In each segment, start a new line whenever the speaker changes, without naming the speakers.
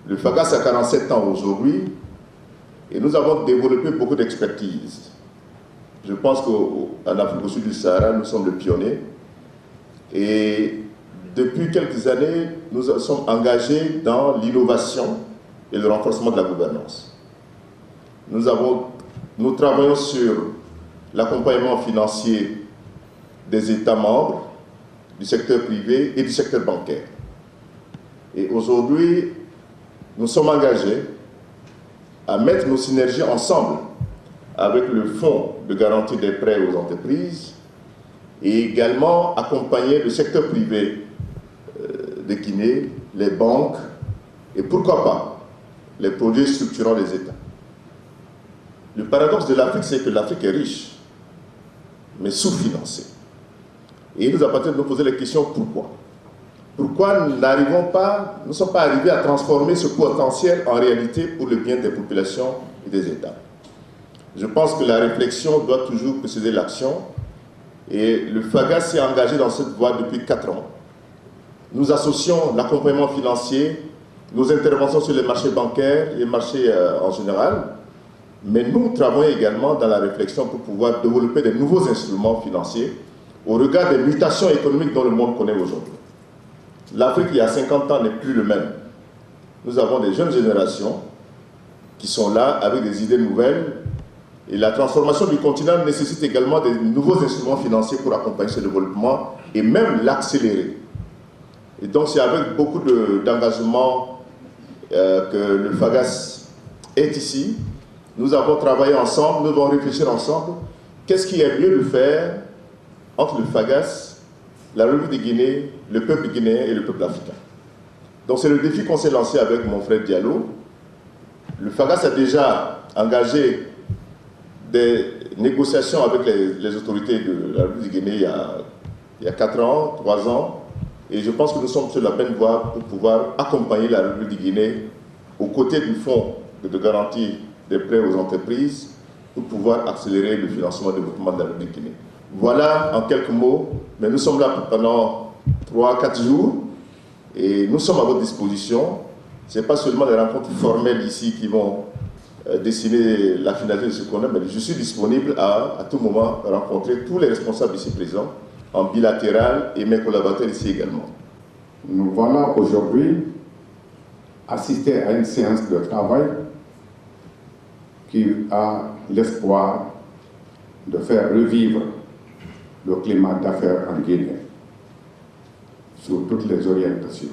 Le FAGAS a 47 ans aujourd'hui et nous avons développé beaucoup d'expertise. Je pense qu'en Afrique au sud du Sahara, nous sommes le pionnier. Et depuis quelques années, nous sommes engagés dans l'innovation et le renforcement de la gouvernance. Nous travaillons sur l'accompagnement financier des États membres, du secteur privé et du secteur bancaire. Et aujourd'hui, nous sommes engagés à mettre nos synergies ensemble avec le Fonds de garantie des prêts aux entreprises et également accompagner le secteur privé de Guinée, les banques et pourquoi pas les projets structurants des États. Le paradoxe de l'Afrique, c'est que l'Afrique est riche, mais sous-financée. Et il nous appartient de nous poser la question pourquoi. Pourquoi nous ne sommes pas arrivés à transformer ce potentiel en réalité pour le bien des populations et des États. Je pense que la réflexion doit toujours précéder l'action et le FAGAS s'est engagé dans cette voie depuis 4 ans. Nous associons l'accompagnement financier, nos interventions sur les marchés bancaires et les marchés en général, mais nous travaillons également dans la réflexion pour pouvoir développer de nouveaux instruments financiers au regard des mutations économiques dont le monde connaît aujourd'hui. L'Afrique, il y a 50 ans, n'est plus le même. Nous avons des jeunes générations qui sont là avec des idées nouvelles et la transformation du continent nécessite également de nouveaux instruments financiers pour accompagner ce développement et même l'accélérer. Et donc c'est avec beaucoup d'engagement que le FAGAS est ici. Nous avons travaillé ensemble, nous devons réfléchir ensemble. Qu'est-ce qui est mieux de faire entre le FAGAS, la République de Guinée, le peuple guinéen et le peuple africain? Donc c'est le défi qu'on s'est lancé avec mon frère Diallo. Le FAGAS a déjà engagé des négociations avec les autorités de la République de Guinée il y a 4 ans, 3 ans. Et je pense que nous sommes sur la bonne voie pour pouvoir accompagner la République de Guinée aux côtés du Fonds de garantie des prêts aux entreprises pour pouvoir accélérer le financement et le développement de la République de Guinée. Voilà en quelques mots, mais nous sommes là pendant 3-4 jours et nous sommes à votre disposition. Ce n'est pas seulement des rencontres formelles ici qui vont dessiner la finalité de ce qu'on a, mais je suis disponible à tout moment à rencontrer tous les responsables ici présents en bilatéral et mes collaborateurs ici également.
Nous voilà aujourd'hui assistés à une séance de travail qui a l'espoir de faire revivre le climat d'affaires en Guinée sur toutes les orientations.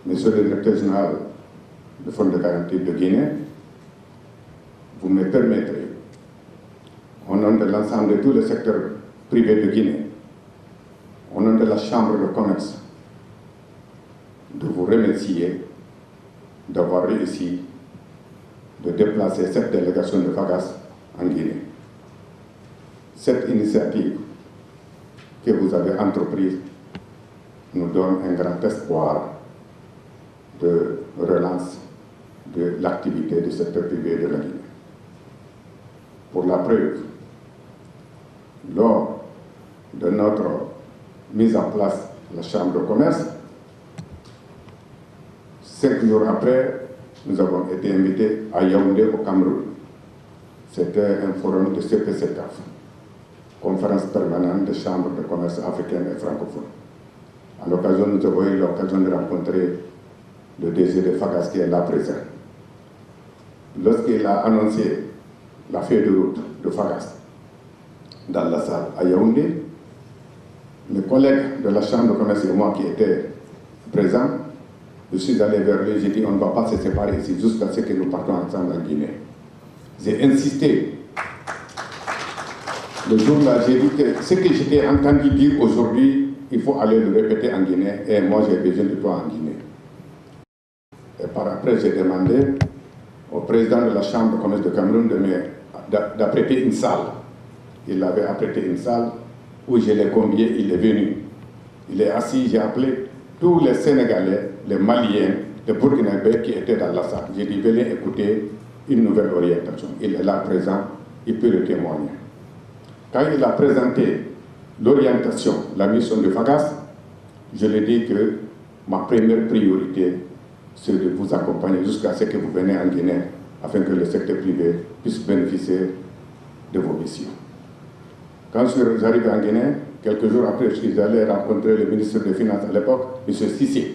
Monsieur le directeur général du Fonds de garantie de Guinée, vous me permettrez, au nom de l'ensemble de tous les secteurs privés de Guinée, au nom de la Chambre de commerce, de vous remercier d'avoir réussi de déplacer cette délégation de FAGAS en Guinée. Cette initiative que vous avez entreprise nous donne un grand espoir de relance de l'activité du secteur privé de la Guinée. Pour la preuve, lors de notre mise en place de la Chambre de commerce, 5 jours après, nous avons été invités à Yaoundé au Cameroun. C'était un forum de CPCCAF, conférence permanente des chambres de commerce africaines et francophones. À l'occasion, nous avons eu l'occasion de rencontrer le DG de FAGAS qui est là présent. Lorsqu'il a annoncé la feuille de route de FAGAS dans la salle à Yaoundé, mes collègues de la Chambre de commerce et moi qui étaient présents, je suis allé vers lui, j'ai dit on ne va pas se séparer ici jusqu'à ce que nous partons ensemble en Guinée. J'ai insisté. Le jour-là, j'ai dit que ce que j'étais entendu dire aujourd'hui, il faut aller le répéter en Guinée et moi j'ai besoin de toi en Guinée. Et par après, j'ai demandé au président de la Chambre de commerce de Cameroun d'apprêter une salle. Il avait apprêté une salle où je l'ai convié, il est venu. Il est assis, j'ai appelé tous les Sénégalais, les Maliens, les Burkinabés qui étaient dans la salle. J'ai dit, venez écouter une nouvelle orientation. Il est là présent, il peut le témoigner. Quand il a présenté l'orientation, la mission de FAGAS, je lui ai dit que ma première priorité c'est de vous accompagner jusqu'à ce que vous venez en Guinée, afin que le secteur privé puisse bénéficier de vos missions. Quand je suis arrivé en Guinée, quelques jours après, je suis allé rencontrer le ministre des Finances à l'époque, M. Sissi.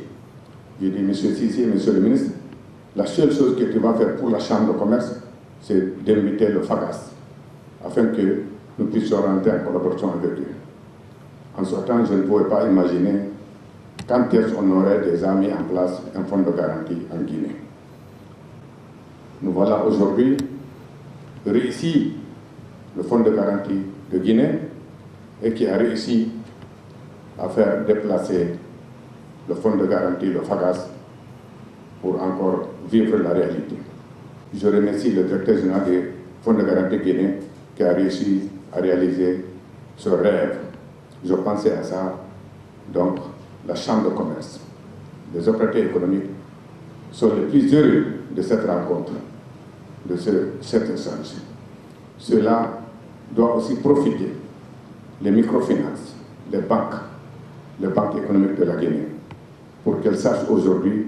J'ai dit, M. Sissi, M. le ministre, la seule chose que tu vas faire pour la Chambre de commerce, c'est d'inviter le FAGAS, afin que nous puissions rentrer en collaboration avec eux. En ce temps, je ne pouvais pas imaginer quand est-ce qu'on aurait déjà mis en place un fonds de garantie en Guinée. Nous voilà aujourd'hui réussi le fonds de garantie de Guinée et qui a réussi à faire déplacer le fonds de garantie, le FAGAS, pour encore vivre la réalité. Je remercie le directeur général du fonds de garantie guinéen qui a réussi à réaliser ce rêve. Je pensais à ça, donc la Chambre de commerce, les opérateurs économiques sont les plus heureux de cette rencontre, de cet échange. Cela doit aussi profiter les microfinances, les banques économiques de la Guinée, pour qu'elles sachent aujourd'hui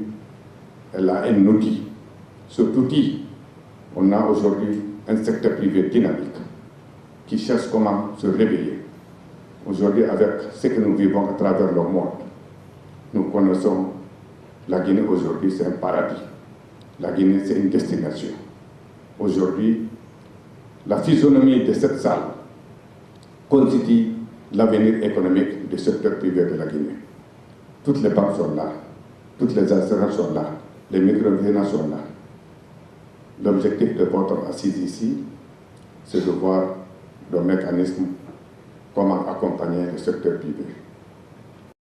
qu'elle a un outil. Cet outil, on a aujourd'hui un secteur privé dynamique qui cherche comment se réveiller. Aujourd'hui, avec ce que nous vivons à travers le monde, nous connaissons la Guinée aujourd'hui, c'est un paradis. La Guinée, c'est une destination. Aujourd'hui, la physionomie de cette salle constitue l'avenir économique du secteur privé de la Guinée. Toutes les banques sont là, toutes les assurances sont là, les microfinances sont là. L'objectif de votre assise ici, c'est de voir le mécanisme, comment accompagner le secteur privé.